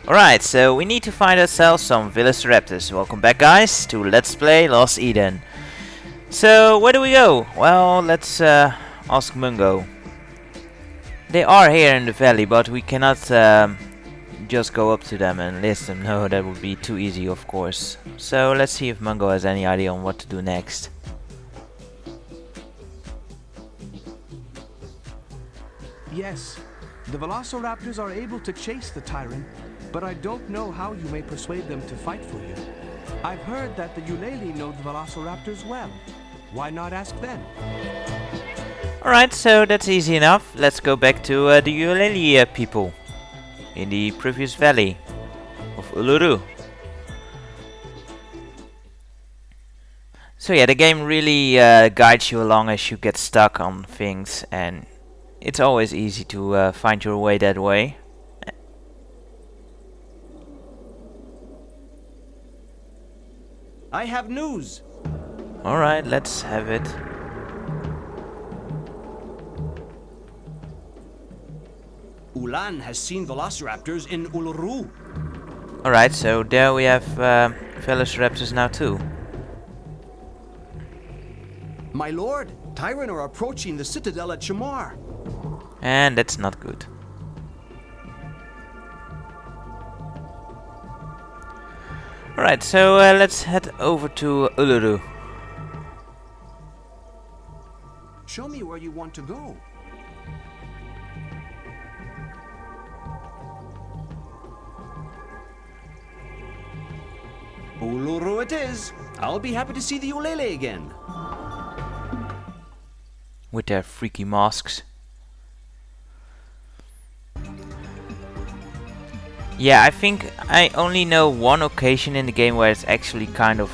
Alright, so we need to find ourselves some velociraptors. Welcome back, guys, to Let's Play Lost Eden. So, where do we go? Well, let's ask Mungo. They are here in the valley, but we cannot just go up to them and list them. No, that would be too easy, of course. So, let's see if Mungo has any idea on what to do next. Yes, the velociraptors are able to chase the tyrant, but I don't know how you may persuade them to fight for you. I've heard that the Eulali know the velociraptors well. Why not ask them? Alright, so that's easy enough. Let's go back to the Eulali people in the previous valley of Uluru. So yeah, the game really guides you along as you get stuck on things, and it's always easy to find your way that way. I have news. Alright, let's have it. Ulan has seen velociraptors in Uluru. Alright, so there we have velociraptors now too. My lord, Tyran are approaching the citadel at Shamar. And that's not good. Alright, so let's head over to Uluru. Show me where you want to go. Uluru it is. I'll be happy to see the Ulele again. With their freaky masks. Yeah, I think I only know one occasion in the game where it's actually kind of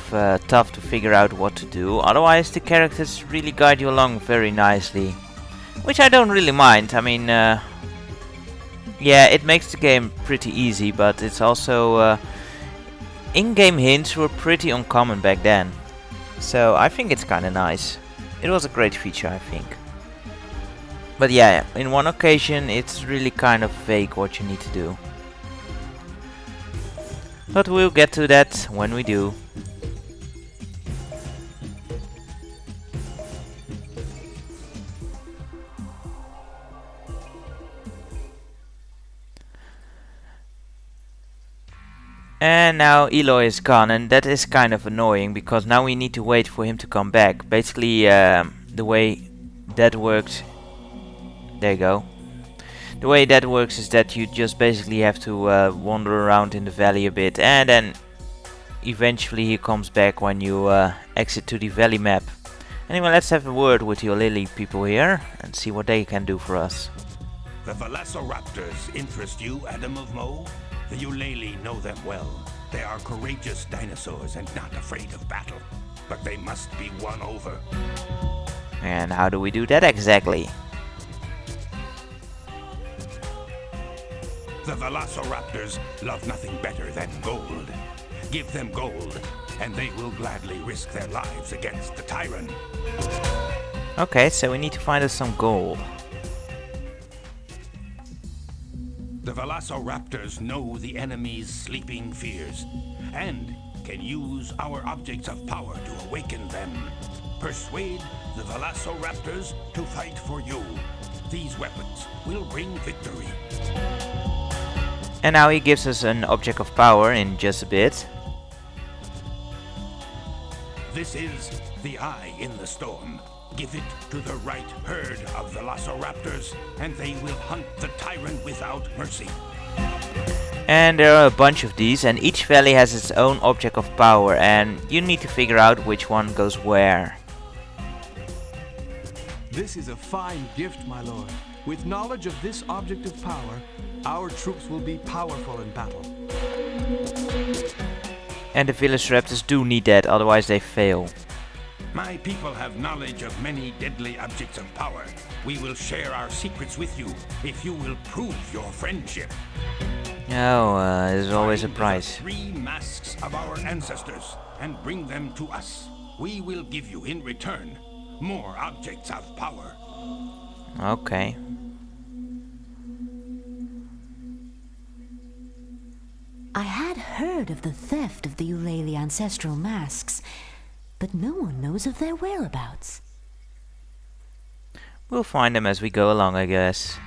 tough to figure out what to do. Otherwise the characters really guide you along very nicely. Which I don't really mind. I mean, yeah, it makes the game pretty easy, but it's also... in-game hints were pretty uncommon back then. So I think it's kinda nice. It was a great feature, I think. But yeah, in one occasion it's really kind of vague what you need to do. But we'll get to that when we do. And now Eloy is gone, and that is kind of annoying because now we need to wait for him to come back. Basically, the way that works... There you go. The way that works is that you just basically have to wander around in the valley a bit, and then eventually he comes back when you exit to the valley map. Anyway, let's have a word with your Lily people here and see what they can do for us. The velociraptors interest you, Adam of Mo? The Eulali know them well. They are courageous dinosaurs and not afraid of battle. But they must be won over. And how do we do that exactly? The velociraptors love nothing better than gold. Give them gold, and they will gladly risk their lives against the tyrant. Okay, so we need to find us some gold. The velociraptors know the enemy's sleeping fears, and can use our objects of power to awaken them. Persuade the velociraptors to fight for you. These weapons will bring victory. And now he gives us an object of power in just a bit. This is the Eye in the Storm. Give it to the right herd of velociraptors, and they will hunt the tyrant without mercy. And there are a bunch of these, and each valley has its own object of power, and you need to figure out which one goes where. This is a fine gift, my lord. With knowledge of this object of power, our troops will be powerful in battle. And the velociraptors do need that, otherwise they fail. My people have knowledge of many deadly objects of power. We will share our secrets with you if you will prove your friendship. Oh, there's always a Find price. the 3 masks of our ancestors and bring them to us. We will give you in return more objects of power. Okay. I had heard of the theft of the Eulalie ancestral masks, but no one knows of their whereabouts. We'll find them as we go along, I guess.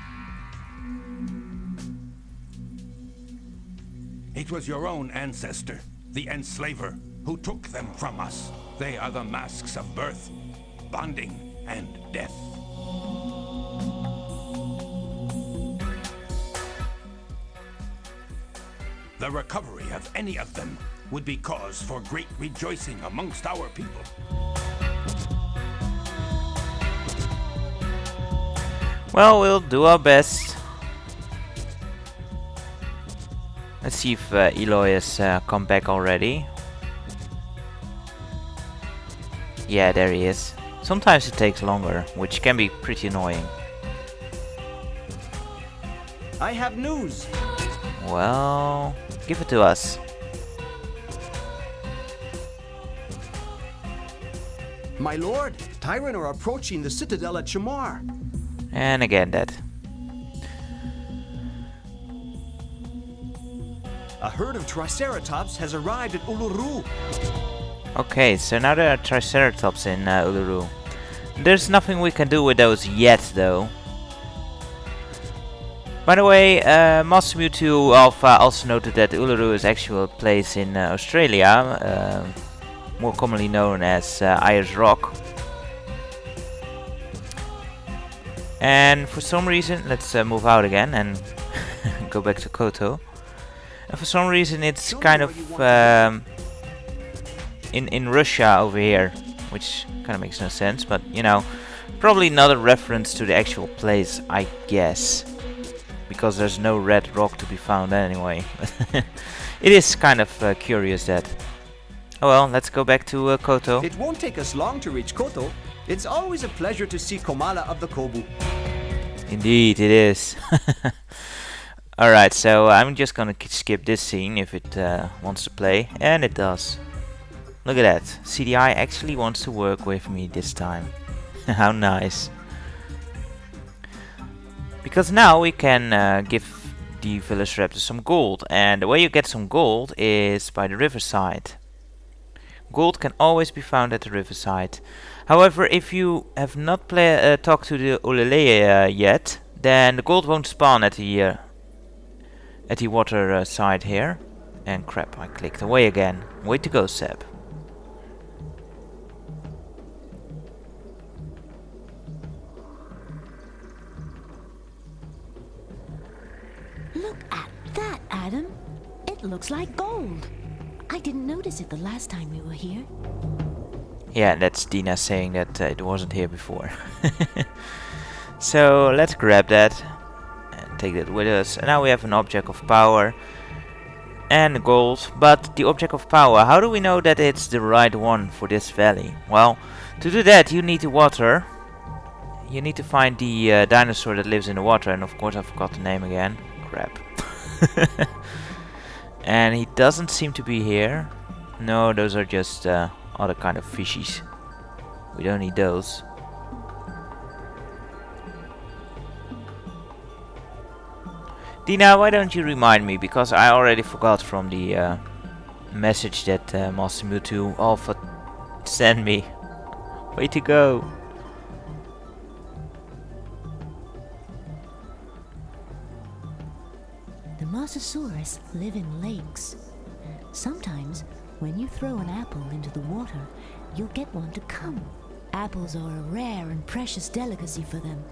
It was your own ancestor, the enslaver, who took them from us. They are the masks of birth, bonding, and death. The recovery of any of them would be cause for great rejoicing amongst our people. Well, we'll do our best. Let's see if Eloy has come back already. Yeah, there he is. Sometimes it takes longer, which can be pretty annoying. I have news. Well, give it to us. My lord, Tyran are approaching the citadel at Shamar. And again that. A herd of triceratops has arrived at Uluru. Okay, so now there are triceratops in Uluru. There's nothing we can do with those yet, though. By the way, Master Mewtwo Alpha also noted that Uluru is actually a place in Australia, more commonly known as Ayers Rock. And for some reason, let's move out again and go back to Koto. And for some reason it's kind of in Russia over here, which kind of makes no sense, but you know, probably not a reference to the actual place, I guess, because there's no red rock to be found anyway. It is kind of curious that. Oh well, let's go back to Koto. It won't take us long to reach Koto. It's always a pleasure to see Komala of the Kobu. Indeed, it is. Alright, so I'm just gonna skip this scene if it wants to play, and it does. Look at that, CDI actually wants to work with me this time. How nice. Because now we can give the velociraptor some gold, and the way you get some gold is by the riverside. Gold can always be found at the riverside. However, if you have not talked to the Eulalie yet, then the gold won't spawn at the water side here. And crap, I clicked away again. Way to go, Seb. Look at that, Adam. It looks like gold. I didn't notice it the last time we were here. Yeah, that's Dina saying that it wasn't here before. So let's grab that and take that with us. And now we have an object of power and gold. But the object of power, how do we know that it's the right one for this valley? Well, to do that you need the water. You need to find the dinosaur that lives in the water. And of course I forgot the name again. Crap. And he doesn't seem to be here. No, those are just other kind of fishies. We don't need those. Dina, why don't you remind me? Because I already forgot from the message that Master Mewtwo Alpha sent me. Way to go. The Mosasaurus live in lakes. Sometimes, when you throw an apple into the water, you'll get one to come. Apples are a rare and precious delicacy for them.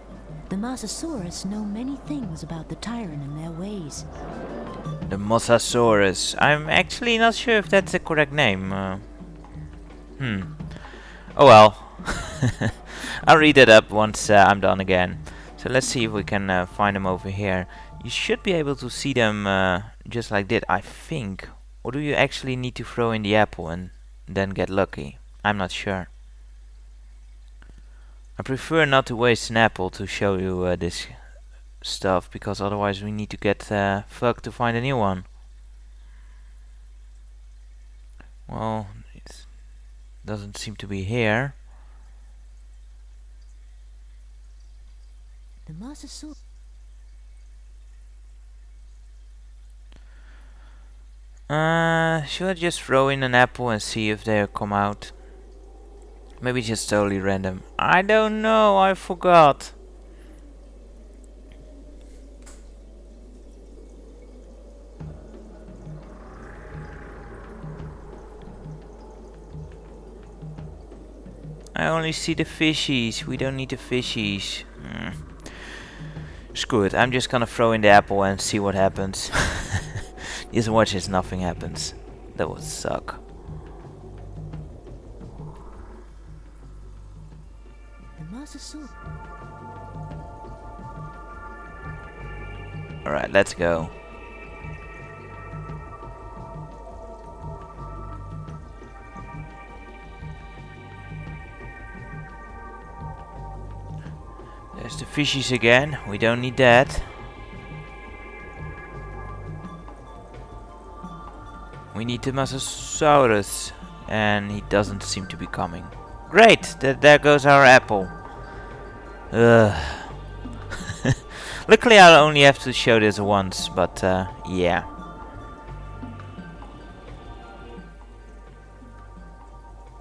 The Mosasaurus know many things about the Tyran and their ways. The Mosasaurus. I'm actually not sure if that's the correct name. Oh well. I'll read it up once I'm done again. So let's see if we can find them over here. You should be able to see them just like that, I think. Or do you actually need to throw in the apple and then get lucky? I'm not sure. I prefer not to waste an apple to show you this stuff, because otherwise we need to get fucked to find a new one. Well, it doesn't seem to be here. The Mosasaurus. Should I just throw in an apple and see if they come out? Maybe just totally random. I don't know, I forgot. I only see the fishies. We don't need the fishies. Screw it. I'm just gonna throw in the apple and see what happens. Just watch as nothing happens. That would suck. Alright, let's go. There's the fishies again. We don't need that. We need the Mosasaurus, and he doesn't seem to be coming. Great! There goes our apple. Ugh. Luckily I'll only have to show this once, but yeah.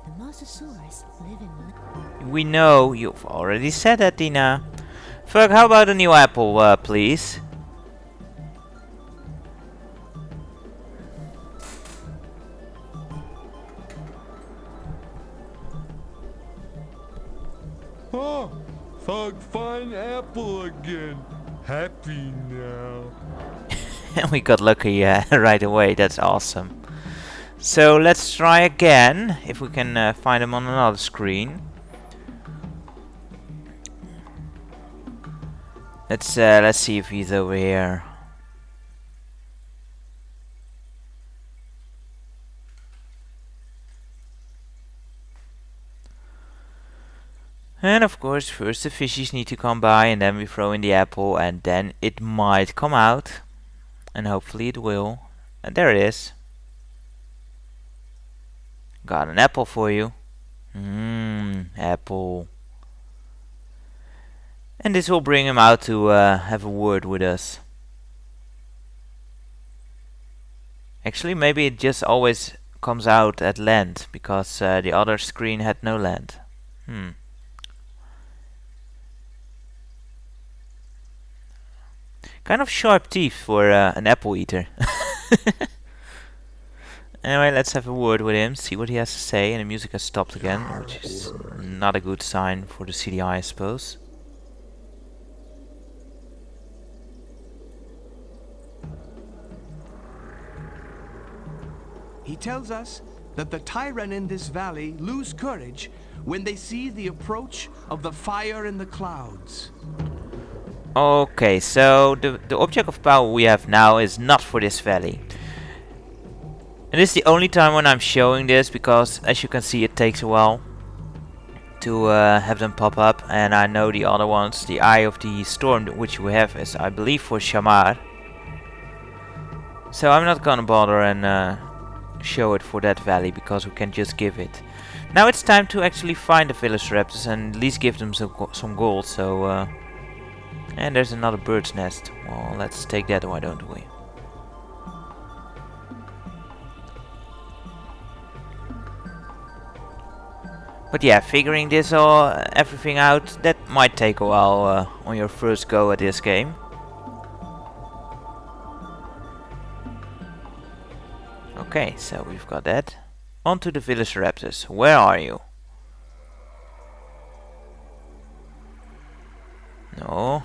The Mosasaurus live in... We know, you've already said that, Dina. Ferg, how about a new apple, please? Oh, Thug, fine apple again. Happy now. And we got lucky right away, that's awesome. So let's try again, if we can find him on another screen. Let's see if he's over here. And of course, first the fishies need to come by, and then we throw in the apple, and then it might come out. And hopefully it will. And there it is. Got an apple for you. Apple. And this will bring him out to have a word with us. Actually, maybe it just always comes out at land, because the other screen had no land. Kind of sharp teeth for an apple eater. Anyway, let's have a word with him, see what he has to say, and the music has stopped again, which is not a good sign for the CDI, I suppose. He tells us that the Tyrant in this valley lose courage when they see the approach of the fire in the clouds. Okay, so the object of power we have now is not for this valley. And this is the only time when I'm showing this, because as you can see it takes a while to have them pop up, and I know the other ones, the Eye of the Storm, which we have, is I believe for Shamar. So I'm not gonna bother and show it for that valley, because we can just give it. Now it's time to actually find the velociraptors and at least give them some gold. So and there's another bird's nest. Well, let's take that, why don't we? But yeah, figuring this everything out, that might take a while on your first go at this game. Okay, so we've got that. On to the velociraptors. Where are you? No.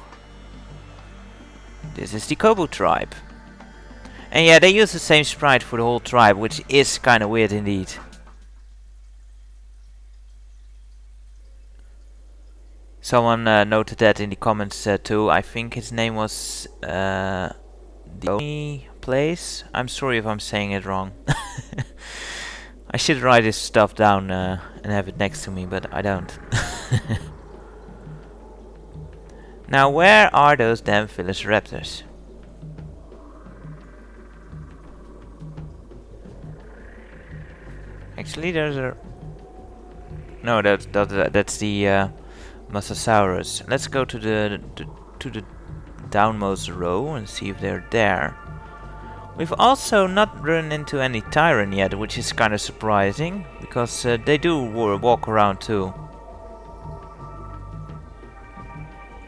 This is the Kobo tribe. And yeah, they use the same sprite for the whole tribe, which is kind of weird indeed. Someone noted that in the comments too. I think his name was the only place. I'm sorry if I'm saying it wrong. I should write this stuff down and have it next to me, but I don't. Now, where are those damn velociraptors? Actually, there's a... No, that's the Mosasaurus. Let's go to the downmost row and see if they're there. We've also not run into any Tyrant yet, which is kind of surprising, because they do walk around too.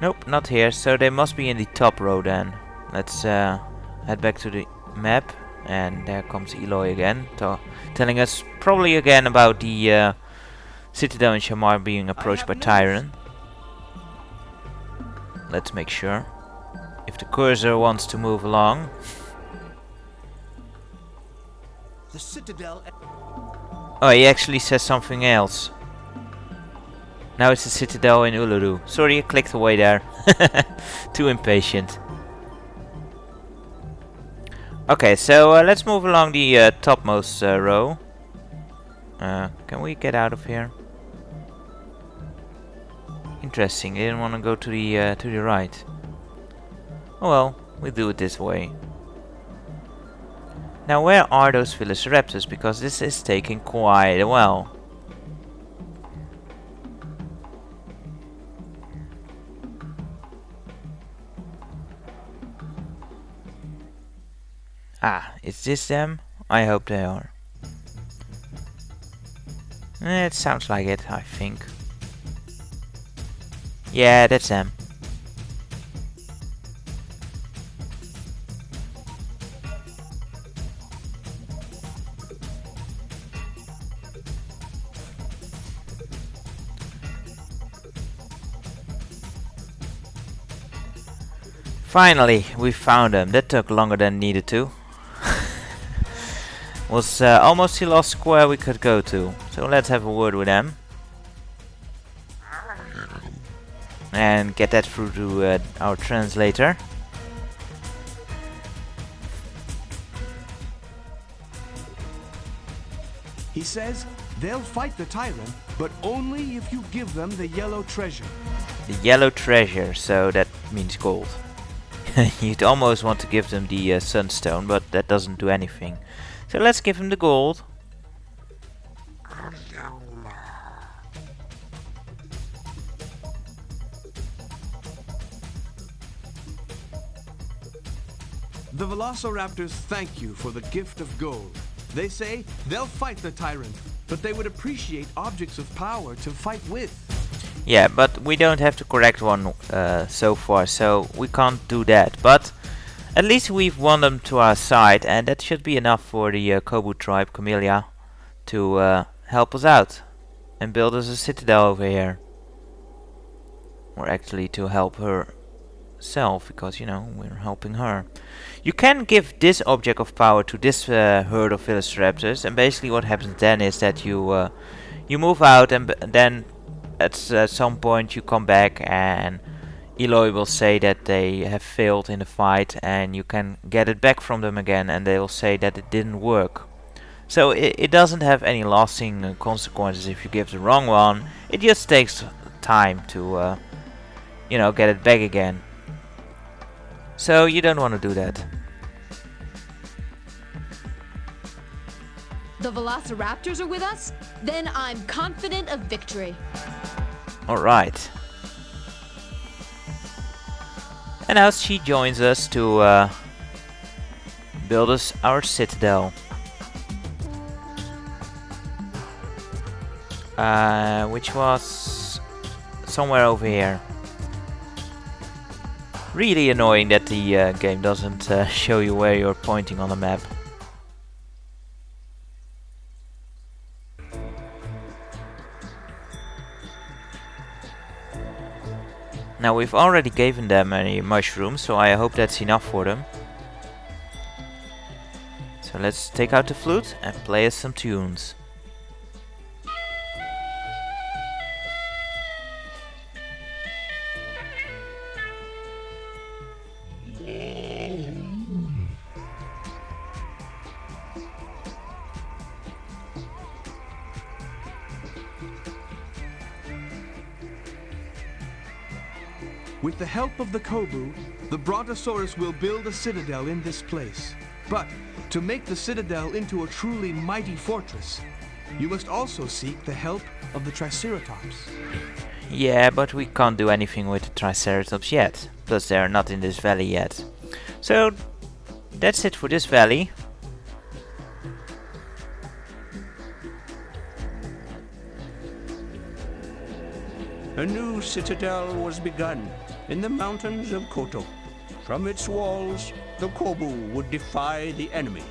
Nope, not here, so they must be in the top row then. Let's head back to the map, and there comes Eloy again, telling us probably again about the Citadel in Shamar being approached by Tyrant. Let's make sure. If the cursor wants to move along. The Citadel. Oh, he actually says something else. Now it's the Citadel in Uluru. Sorry, I clicked away there. Too impatient. Okay, so let's move along the topmost row. Can we get out of here? Interesting, they didn't want to go to the right. Oh well, we do it this way. Now where are those velociraptors? Because this is taking quite a while. Ah, is this them? I hope they are. It sounds like it, I think. Yeah, that's them. Finally, we found them. That took longer than needed to. Was almost the last square we could go to. So let's have a word with them. And get that through to our translator. He says they'll fight the Tyrant, but only if you give them the yellow treasure. The yellow treasure, so that means gold. You'd almost want to give them the sunstone, but that doesn't do anything. So let's give them the gold. The velociraptors thank you for the gift of gold. They say they'll fight the Tyrant, but they would appreciate objects of power to fight with. Yeah, but we don't have to correct one so far, so we can't do that. But at least we've won them to our side, and that should be enough for the Kobu tribe, Camellia, to help us out and build us a citadel over here. Or actually to help herself, because, you know, we're helping her. You can give this object of power to this herd of velociraptors, and basically what happens then is that you move out, and then at some point you come back and Eloy will say that they have failed in the fight, and you can get it back from them again, and they will say that it didn't work. So it doesn't have any lasting consequences if you give the wrong one. It just takes time to you know, get it back again. So you don't want to do that. The velociraptors are with us? Then I'm confident of victory. Alright. And now she joins us to build us our citadel. Which was somewhere over here. Really annoying that the game doesn't show you where you're pointing on the map. Now we've already given them a mushroom, so I hope that's enough for them. So let's take out the flute and play us some tunes. With the help of the Kobu, the Brontosaurus will build a citadel in this place. But to make the citadel into a truly mighty fortress, you must also seek the help of the Triceratops. Yeah, but we can't do anything with the Triceratops yet. Plus they're not in this valley yet. So that's it for this valley. A new citadel was begun in the mountains of Koto. From its walls, the Kobu would defy the enemy.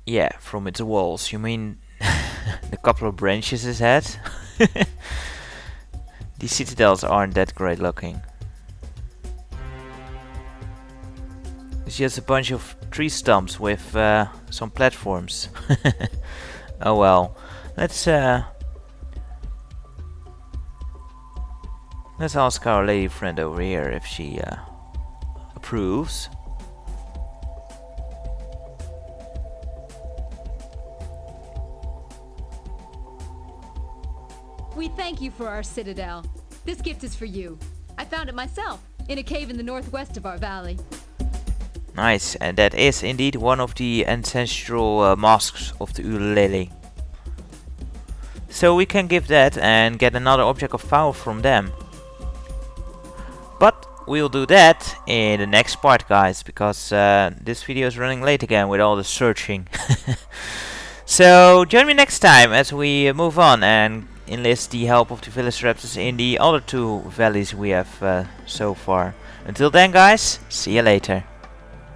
Yeah, from its walls. You mean the couple of branches it had? These citadels aren't that great looking. It's just a bunch of tree stumps with some platforms. Oh well. Let's ask our lady friend over here if she approves. We thank you for our citadel. This gift is for you. I found it myself in a cave in the northwest of our valley. Nice, and that is indeed one of the ancestral masks of the ukulele. So we can give that and get another object of power from them. But we'll do that in the next part, guys, because this video is running late again with all the searching. So join me next time as we move on and enlist the help of the velociraptors in the other two valleys we have so far. Until then, guys, see you later.